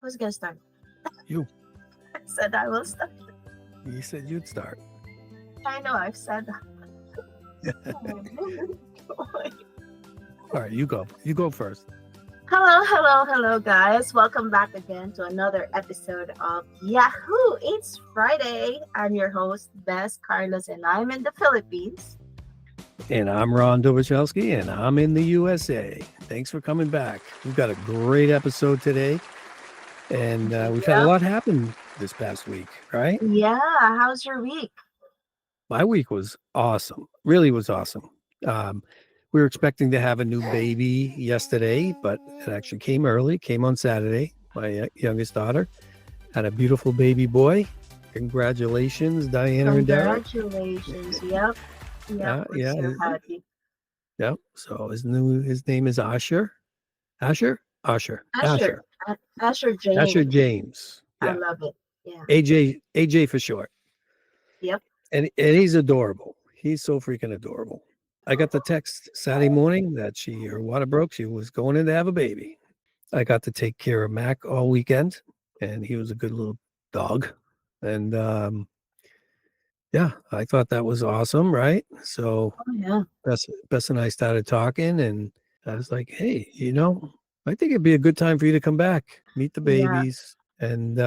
Who's gonna start? You. I said I will start. You said you'd start. I know I've said that. All right, you go. You go first. Hello, guys. Welcome back again to another episode of Yahoo! It's Friday. I'm your host, Bess Carlos, and I'm in the Philippines. And I'm Ron Dobachowski, and I'm in the USA. Thanks for coming back. We've got a great episode today, and we've had a Yep. lot happen this past week, right? Yeah. How's your week? My week was awesome. Really was awesome. Um, we were expecting to have a new baby yesterday, but it actually came early, came on Saturday. My youngest daughter had a beautiful baby boy. Congratulations, Diana and Derek. Congratulations. Yep. We're Yeah, so happy. yeah. So his name is Asher. Asher? Asher. Asher. Asher. Asher Asher James. James. I Yeah. love it. Yeah. AJ for short. Yep. And he's adorable. He's so freaking adorable. I got the text Saturday morning that her water broke. She was going in to have a baby. I got to take care of Mac all weekend, and he was a good little dog. And yeah, I thought that was awesome, right? So Oh, yeah. Bess and I started talking, and I was like, hey, I think it'd be a good time for you to come back, meet the Yeah. babies, and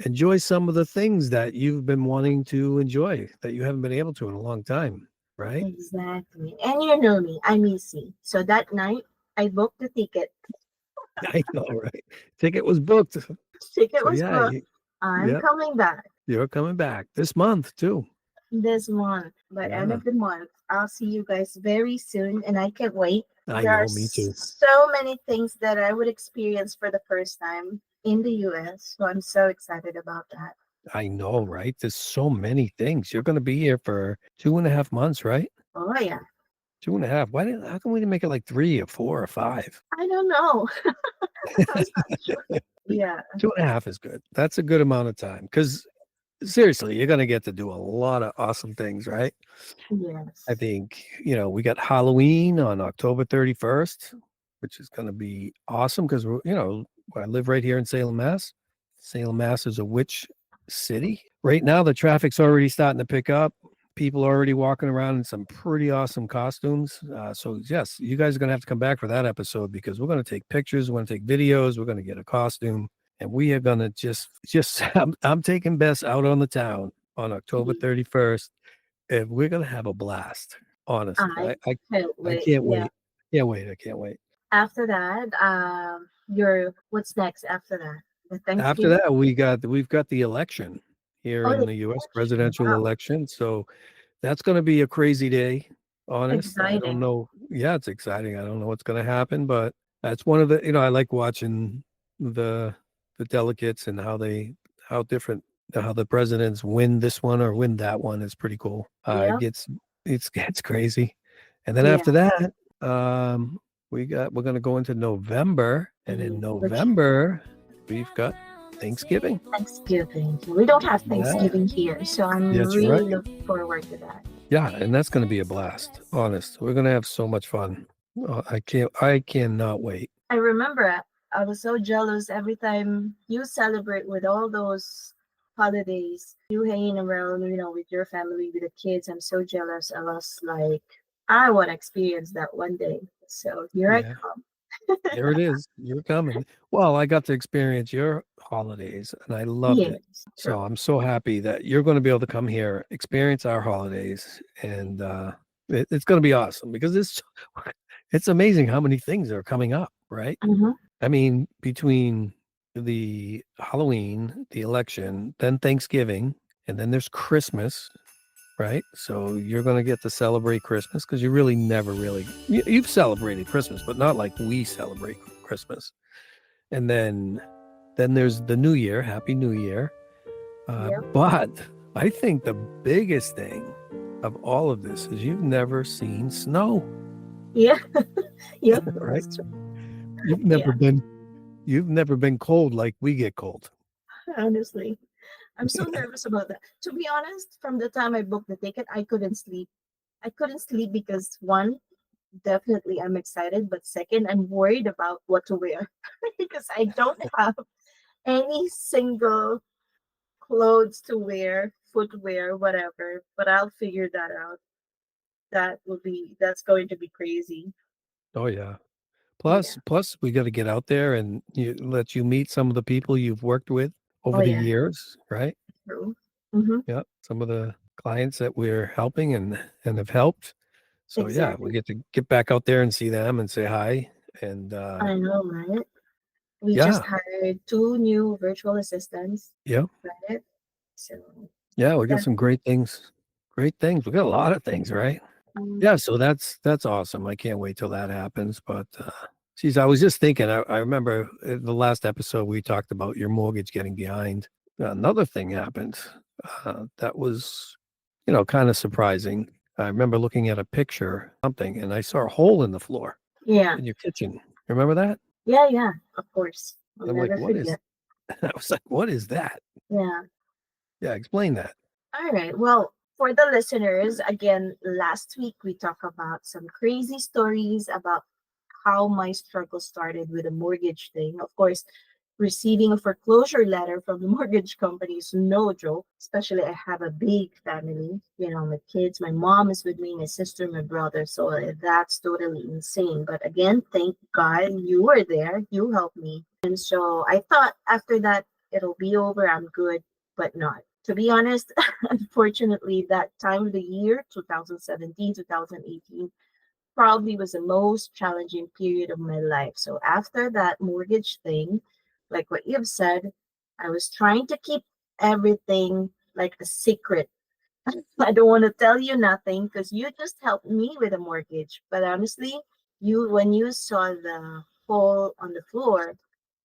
enjoy some of the things that you've been wanting to enjoy that you haven't been able to in a long time, right? Exactly. And you know me, I'm easy. So that night, I booked the ticket. I know, right? Ticket was booked. Ticket So was yeah, booked. I'm yep, coming back you're coming back this month too. this month. By end Yeah, of the month, I'll see you guys very soon, and I can't wait. I There are know, me too. so many things that I would experience for the first time in the US. So I'm so excited about that. I know, right? There's so many things. You're going to be here for 2.5 months, right? Oh, yeah. 2.5. How come we didn't make it like 3 or 4 or 5? I don't know. I'm not sure. Yeah. 2.5 is good. That's a good amount of time because seriously, you're going to get to do a lot of awesome things, right? I Yes. think, we got Halloween on October 31st, which is going to be awesome because I live right here in Salem, Mass. Salem, Mass is a witch city. Right now, the traffic's already starting to pick up. People are already walking around in some pretty awesome costumes. So yes, you guys are going to have to come back for that episode because we're going to take pictures, we're going to take videos, we're going to get a costume, and we are going to just I'm taking Bess out on the town on October 31st, and we're going to have a blast. Honestly, I can't I wait. can't Yeah. wait. Can't wait. I can't wait. After that, your what's next after that? The After Thanksgiving? that, we've got the election here Oh, in the the U.S. election. presidential Wow. election. So that's going to be a crazy day. Honest, I don't Exciting. know. Yeah, it's exciting. I don't know what's going to happen, but that's one of the. I like watching the the delegates and how different how the presidents win this one or win that one is pretty cool. It Yep. gets crazy, and then Yeah. after that, we're going to go into November, and in Which November we've got Thanksgiving. Thanksgiving? We don't have Yeah, Thanksgiving here, so I'm that's really right. looking forward to that. Yeah, and that's going to be a blast. Honest, we're going to have so much fun. I cannot wait. I remember I was so jealous every time you celebrate with all those holidays, you hanging around, with your family, with the kids. I'm so jealous. I was like, I want to experience that one day. So here I Yeah, come. here it is. You're coming. Well, I got to experience your holidays, and I loved it. Yes, So true. I'm so happy that you're going to be able to come here, experience our holidays, and it's going to be awesome because it's amazing how many things are coming up, right? Hmm. I mean, between the Halloween, the election, then Thanksgiving, and then there's Christmas, right? So you're going to get to celebrate Christmas because you really never really you've celebrated Christmas, but not like we celebrate Christmas. And then there's the New Year, Happy New Year. Yep. But I think the biggest thing of all of this is you've never seen snow, Yeah. Yep. right? That's true. You've Yeah. never been you've never been cold like we get cold. Honestly, I'm so nervous about that. To be honest, from the time I booked the ticket, I couldn't sleep. I couldn't sleep because one, definitely I'm excited, but second, I'm worried about what to wear because I don't have any single clothes to wear, footwear, whatever, but I'll figure that out. That's going to be crazy. Oh yeah. Yeah. Plus, we got to get out there and let you meet some of the people you've worked with Oh over the yeah, years, right? true. Mm-hmm. Yeah, some of the clients that we're helping and have helped. So yeah, we Exactly. get to get back out there and see them and say hi. And I know, right? We just yeah, hired two new virtual assistants, yeah, right? So yeah, we got yeah. some great things. Great things. We got a lot of things, right? Mm, Yeah, so that's awesome. I can't wait till that happens. But geez, I was just thinking. I remember in the last episode we talked about your mortgage getting behind. Another thing happened that was, kind of surprising. I remember looking at a picture, something, and I saw a hole in the floor yeah. in your kitchen. Remember that? Yeah, yeah, of course. I'll I'm like, never what is? forget. I was like, what is that? Yeah. Yeah, explain that. All right. Well, for the listeners, again, last week we talked about some crazy stories about how my struggle started with a mortgage thing. Of course, receiving a foreclosure letter from the mortgage company is no joke, especially I have a big family, my kids, my mom is with me, my sister, my brother. So that's totally insane. But again, thank God you were there. You helped me. And so I thought after that, it'll be over. I'm good, but not. To be honest, unfortunately, that time of the year, 2017, 2018, probably was the most challenging period of my life. So after that mortgage thing, like what you've said, I was trying to keep everything like a secret. I don't want to tell you nothing because you just helped me with a mortgage. But honestly, when you saw the hole on the floor,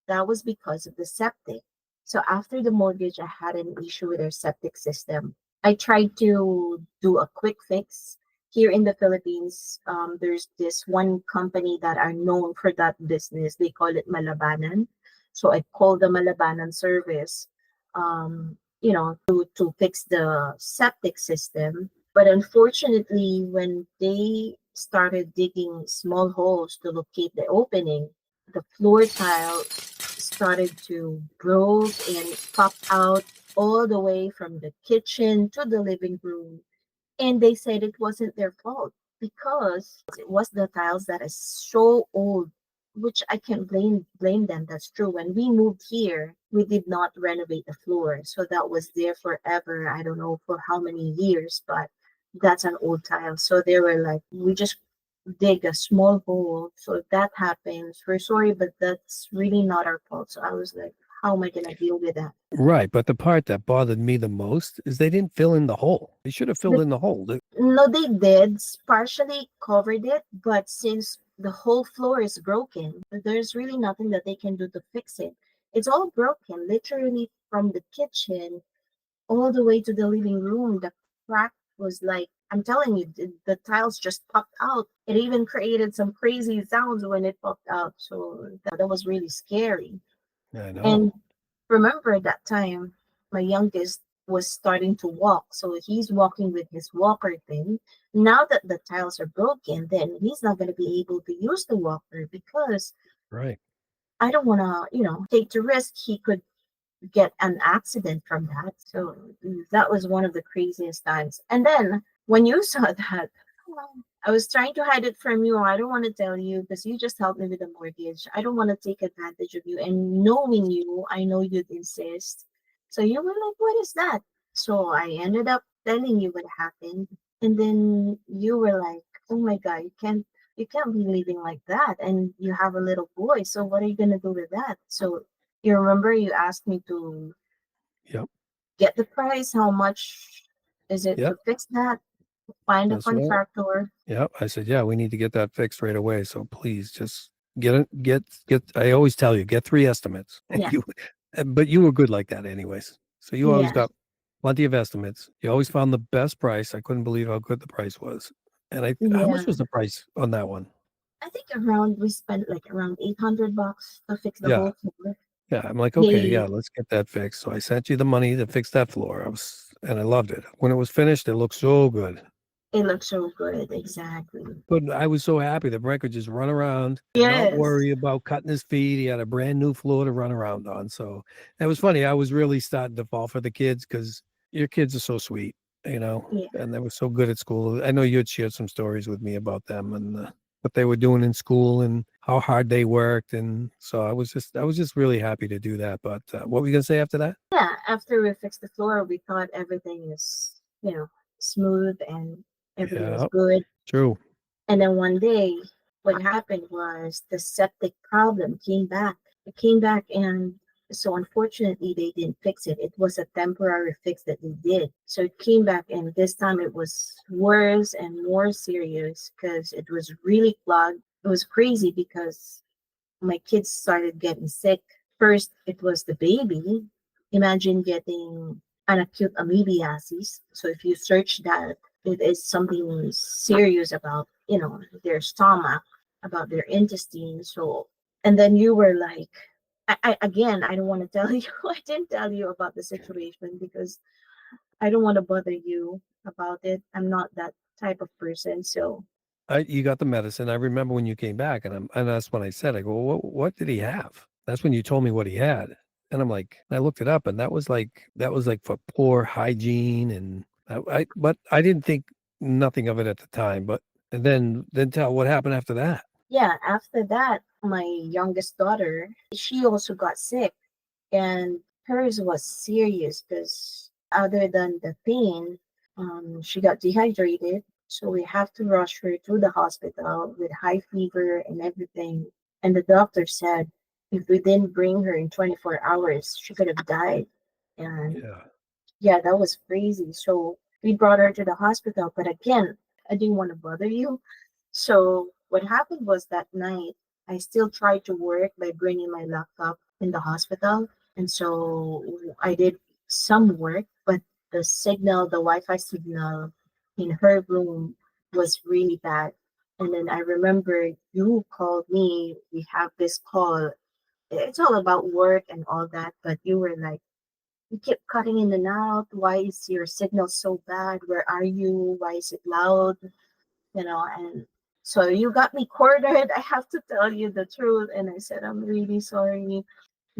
that was because of the septic. So after the mortgage, I had an issue with our septic system. I tried to do a quick fix. Here in the Philippines, there's this one company that are known for that business. They call it Malabanan. So I called the Malabanan service, to fix the septic system. But unfortunately, when they started digging small holes to locate the opening, the floor tile started to broke and pop out all the way from the kitchen to the living room. And they said it wasn't their fault because it was the tiles that is so old, which I can't blame them. That's true. When we moved here, we did not renovate the floor. So that was there forever. I don't know for how many years, but that's an old tile. So they were like, we just dig a small hole. So if that happens, we're sorry, but that's really not our fault. So I was like, how am I gonna deal with that? Right, but the part that bothered me the most is they didn't fill in the hole. They should have filled The in the hole. No, they did partially covered it, but since the whole floor is broken, there's really nothing that they can do to fix it. It's all broken, literally from the kitchen all the way to the living room. The crack was like, I'm telling you, the tiles just popped out. It even created some crazy sounds when it popped out. So that was really scary. I know. And remember that time my youngest was starting to walk. So he's walking with his walker thing. Now that the tiles are broken, then he's not going to be able to use the walker because Right. I don't want to, take the risk he could get an accident from that. So that was one of the craziest times. And then when you saw that, I was trying to hide it from you. I don't want to tell you because you just helped me with the mortgage. I don't want to take advantage of you. And knowing you, I know you'd insist. So you were like, what is that? So I ended up telling you what happened. And then you were like, oh my God, you can't be living like that. And you have a little boy. So what are you gonna do with that? So you remember you asked me to Yep. get the price, how much is it Yep. to fix that? Find a That's right. contractor. Yep. I said, yeah, we need to get that fixed right away. So please just get it. Get. I always tell you, get 3 estimates. Yeah. But you were good like that, anyways. So you always Yeah. got plenty of estimates. You always found the best price. I couldn't believe how good the price was. And how Yeah. much was the price on that one? I think we spent like around $800 to fix the Yeah. whole floor. Yeah. I'm like, okay, yeah, They let's get that fixed. So I sent you the money to fix that floor. And I loved it. When it was finished, it looked so good. It looks so good. Exactly. But I was so happy that Brent could just run around and not Yes. worry about cutting his feet. He had a brand new floor to run around on. So it was funny. I was really starting to fall for the kids because your kids are so sweet, Yeah. and they were so good at school. I know you had shared some stories with me about them and what they were doing in school and how hard they worked. And so I was just really happy to do that. But what were you gonna say after that? Yeah. After we fixed the floor, we thought everything is, smooth and everything is Yeah, good. true. And then one day, what happened was the septic problem came back. It came back, and so unfortunately, they didn't fix it. It was a temporary fix that they did. So it came back, and this time it was worse and more serious because it was really clogged. It was crazy because my kids started getting sick. First, it was the baby. Imagine getting an acute amoebiasis. So if you search that, it is something serious about, their stomach, about their intestines. So, and then you were like, again, I don't want to tell you, I didn't tell you about the situation because I don't want to bother you about it. I'm not that type of person. So, You got the medicine. I remember when you came back, and that's when I said, I go, what did he have? That's when you told me what he had, and I'm like, I looked it up, and that was like for poor hygiene, and but I didn't think nothing of it at the time, but and then tell what happened after that. yeah, after that, my youngest daughter, she also got sick, and hers was serious because other than the pain, she got dehydrated. So we have to rush her to the hospital with high fever and everything. And the doctor said if we didn't bring her in 24 hours, she could have died. And Yeah, yeah, that was crazy. So we brought her to the hospital. But again, I didn't want to bother you. So what happened was that night, I still tried to work by bringing my laptop in the hospital. And so I did some work, but the Wi-Fi signal in her room was really bad. And then I remember you called me. We have this call. It's all about work and all that, but you were like, you keep cutting in and out. Why is your signal so bad? Where are you? Why is it loud? And so you got me cornered. I have to tell you the truth. And I said, I'm really sorry,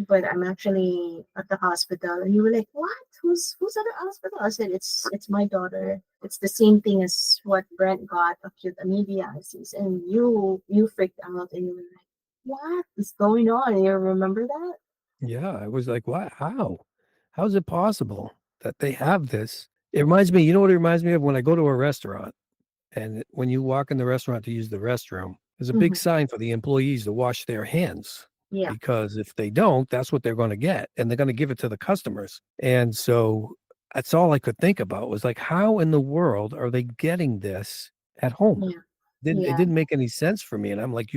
but I'm actually at the hospital. And you were like, what? Who's at the hospital? I said, it's my daughter. It's the same thing as what Brent got, acute amoebiasis. And you freaked out and you were like, what is going on? You remember that? yeah. I was like, what? How is it possible that they have this? It reminds me. You know what it reminds me of when I go to a restaurant. And when you walk in the restaurant to use the restroom, there's a big Hmm. sign for the employees to wash their hands Yeah, because if they don't, that's what they're going to get. And they're going to give it to the customers. And so that's all I could think about was like, how in the world are they getting this at home? yeah, It yeah, didn't make any sense for me. And I'm like,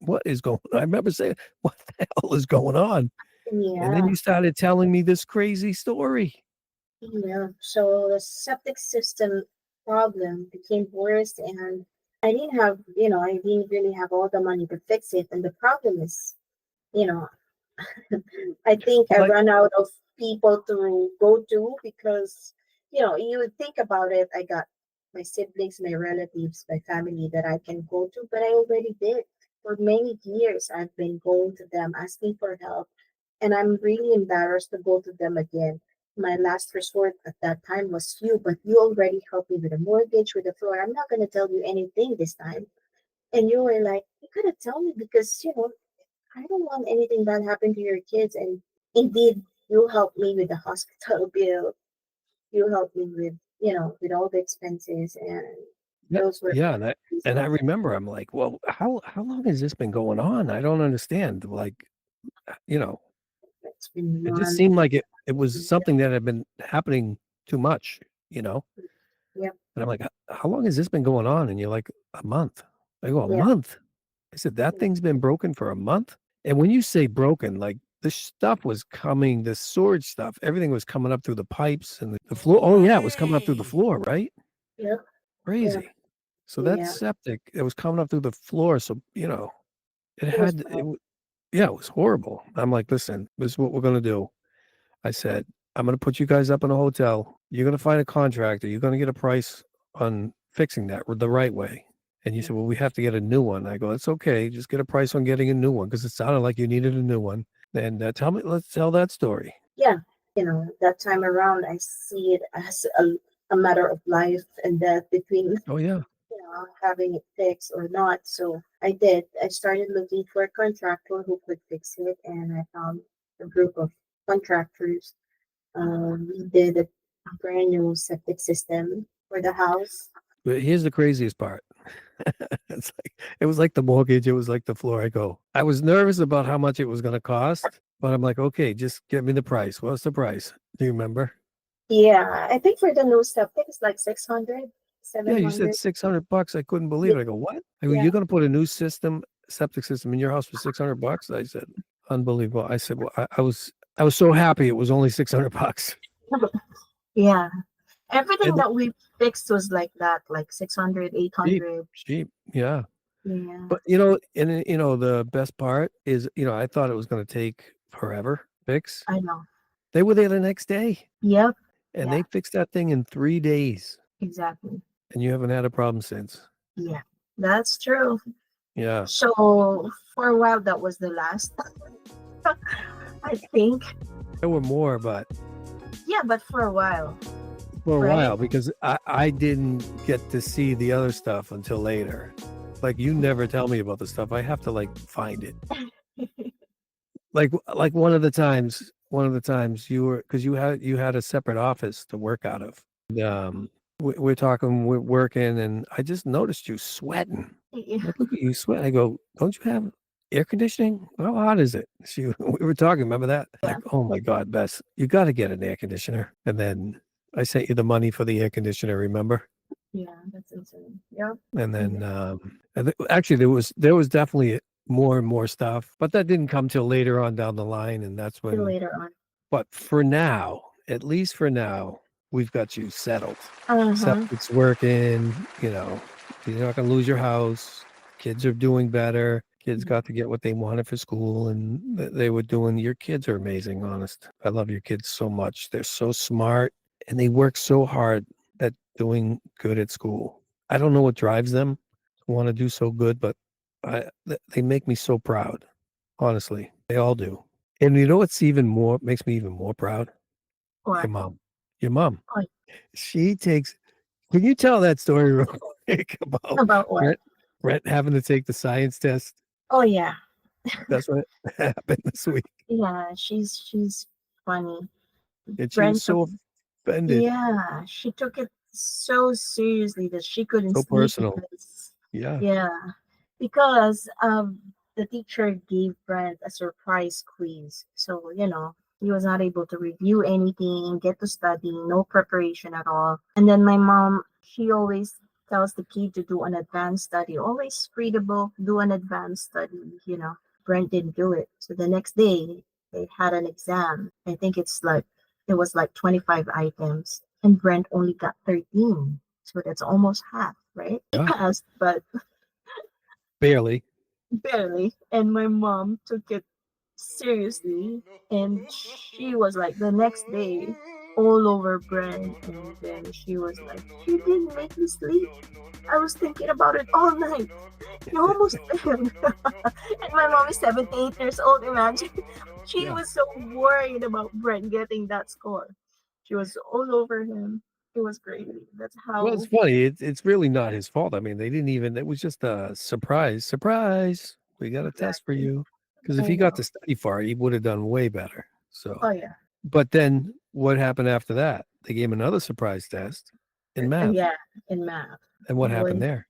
what is going on? I remember saying, what the hell is going on? And then yeah. you started telling me this crazy story. Yeah, so the septic system problem became worse, and I didn't really have all the money to fix it. And the problem is, you know, I think I Well, run out of people to go to because, you would think about it. I got my siblings, my relatives, my family that I can go to, but I already did. For many years, I've been going to them asking for help, and I'm really embarrassed to go to them again. My last resort at that time was you, but you already helped me with the mortgage, with the floor. I'm not going to tell you anything this time. And you were like, you gotta tell me because, I don't want anything bad happen to your kids. And indeed, you helped me with the hospital bill. You helped me with all the expenses, and yeah, those were yeah, and I easy. remember I'm like, well, how long has this been going on? I don't understand. Like, you know, It's been it just months. seemed like it was something that had been happening too much, you know. Yep, And I'm like, how long has this been going on? And you're like, a month. I go, a yep, month. I said, that thing's been broken for a month. And when you say broken, like the stuff was coming, the storage stuff, everything was coming up through the pipes and the floor. Oh yeah, it was coming up through the floor, right? yep, yep, Crazy. So that yeah. septic, it was coming up through the floor. So, it It was had, bad. yeah, it was horrible. I'm like, listen, this is what we're going to do. I said, I'm going to put you guys up in a hotel. You're going to find a contractor. You're going to get a price on fixing that the right way. And you said, well, we have to get a new one. I go, it's okay. Just get a price on getting a new one because it sounded like you needed a new one. And let's tell that story. Yeah, that time around, I see it as a matter of life and death between Oh, yeah. having it fixed or not. So I did. I started looking for a contractor who could fix it, and I found a group of contractors. We did a brand new septic system for the house. But here's the craziest part. It was like the mortgage. It was like the floor. I was nervous about how much it was going to cost, but I'm like, okay, just give me the price. What's the price? Do you remember? Yeah, I think for the new septic, it's like 600, Yeah, seven you said hundred. $600. I couldn't believe Yeah, it. I go, what? I go, yeah. you're going to put a new septic system in your house for $600? I said, unbelievable. I said, well, I was so happy it was only $600. Yeah. Everything And that we fixed was like that, like 600, eight cheap, hundred. cheap. Yeah. Yeah, But the best part is, I thought it was going to take forever to fix. I know. They were there the next day Yep. and Yeah, they fixed that thing in 3 days. exactly. And you haven't had a problem since. Yeah, that's true. Yeah. So for a while, that was the last, I think. There were more, but Yeah, but for a while, for a right? while because I didn't get to see the other stuff until later. Like you never tell me about the stuff. I have to like find it. Like one of the times you were because you had a separate office to work out of. We're talking, we're working, and I just noticed you sweating. Yeah. Like, look at you sweat. I go, don't you have air conditioning? How hot is it? We were talking. Remember that? Like, oh my God, Bess, you got to get an air conditioner. And then I sent you the money for the air conditioner. Remember? Yeah, that's insane. Yep. And Yeah. then actually there was definitely more and more stuff, but that didn't come till later on down the line, and that's Till when. later on. But for now, at least for now, we've got you settled. Uh-huh. Septic's working. You're not gonna lose your house. Kids are doing better. Kids got to get what they wanted for school, and they were doing. Your kids are amazing. Honest, I love your kids so much. They're so smart, and they work so hard at doing good at school. I don't know what drives them to want to do so good, but they make me so proud. Honestly, they all do. And you know what's even more makes me even more proud? Your Or, mom. Your mom. oh, She takes. Can you tell that story real quick about about what? Brett Brett having to take the science test? Oh yeah. That's what happened this week. Yeah, she's funny. And she was Brent took, so offended, yeah, she took it so seriously that she couldn't so sleep personal. because, Yeah. yeah, because the teacher gave Brent a surprise quiz. So, he was not able to review anything, get to study, no preparation at all. And then my mom, she always tells the kid to do an advanced study. Always read a book, do an advanced study. Brent didn't do it. So the next day they had an exam. I think it was like 25 items and Brent only got 13. So that's almost half, right? He Yeah. passed, but Barely. barely. And my mom took it seriously. And she was like the next day all over Brent. And then she was like, "You didn't make me sleep. I was thinking about it all night. You almost failed." And my mom is 78 years old. Imagine. She Yeah. was so worried about Brent getting that score. She was all over him. It was crazy. That's Well, it's how. funny. It's really not his fault. I mean, they didn't even. It was just a surprise. Surprise! We got a test for Exactly. you. Because if I he got know. to study for it, he would have done way better. So, Oh yeah. but then what happened after that? They gave him another surprise test in math. Yeah, in math. And what happened Boy, there?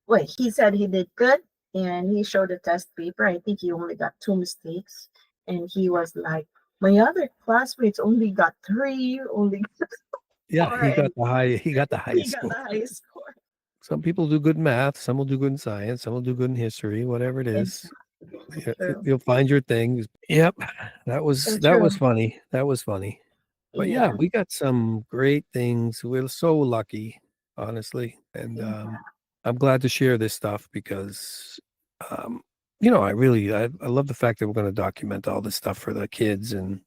wait, he said he did good and he showed the test paper. I think he only got two mistakes. And he was like, my other classmates only got three, only got Yeah, four, and he got the he highest got score. the highest score. Some people do good in math, some will do good in science, some will do good in history, whatever it is. Exactly. True. You'll find your thing. Yep. So That was true. funny. That was funny. But yeah, Yeah. we got some great things. We're so lucky, honestly. And Yeah. I'm glad to share this stuff because um, I love the fact that we're going to document all this stuff for the kids and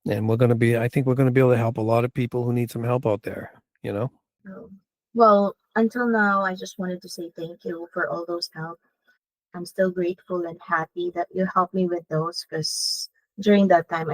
I think we're going to be able to help a lot of people who need some help out there, you know? True. Well, until now, I just wanted to say thank you for all those help. I'm still grateful and happy that you helped me with those because during that time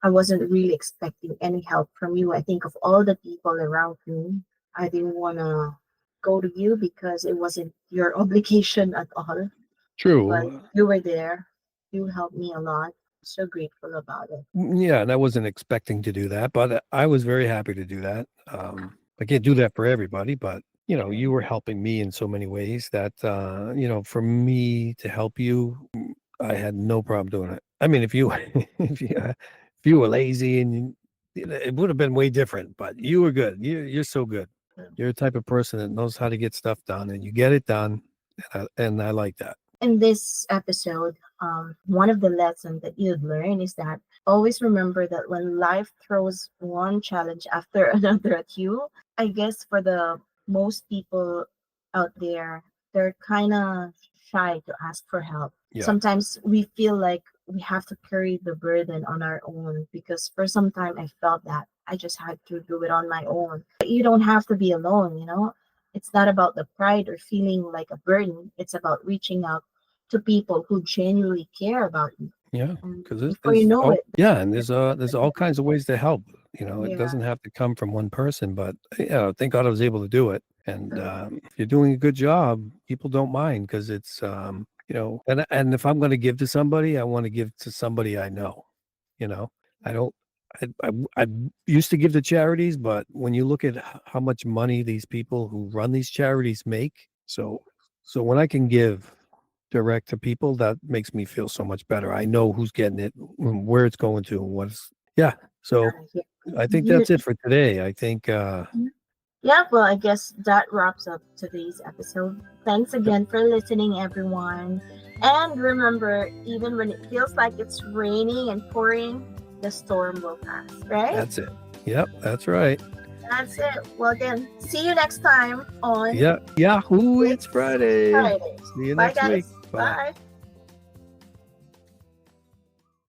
I wasn't really expecting any help from you. I think of all the people around me, I didn't wanna go to you because it wasn't your obligation at all. But True. you were there. You helped me a lot. So grateful about it. Yeah, and I wasn't expecting to do that, but I was very happy to do that. I can't do that for everybody, but you were helping me in so many ways that for me to help you, I had no problem doing it. I mean, if you if you were lazy and it would have been way different, but you were good. You're so good. You're the type of person that knows how to get stuff done, and you get it done, and I like that. In this episode, one of the lessons that you'd learn is that always remember that when life throws one challenge after another at you, I guess for the most people out there, they're kind of shy to ask for help. Yeah, Sometimes we feel like we have to carry the burden on our own because for some time I felt that I just had to do it on my own. But you don't have to be alone. It's not about the pride or feeling like a burden. It's about reaching out to people who genuinely care about you. yeah, And because before you know it, yeah, and there's all kinds of ways to help. It yeah, doesn't have to come from one person, but thank God I was able to do it. And true. if you're doing a good job, people don't mind because it's and if I'm going to give to somebody, I want to give to somebody I know. You know, I don't. I used to give to charities, but when you look at how much money these people who run these charities make, so when I can give direct to people, that makes me feel so much better. I know who's getting it, where it's going to, and what's yeah. So Yeah. I think You, that's it for today. I think yeah, well, I guess that wraps up today's episode. Thanks again for listening, everyone. And remember, even when it feels like it's raining and pouring, the storm will pass, right? that's it. Yep, that's right. That's it. Well, again, see you next time on Yeah, Yahoo! It's It's Friday. Friday. See you Bye, next week. guys. Bye. Bye.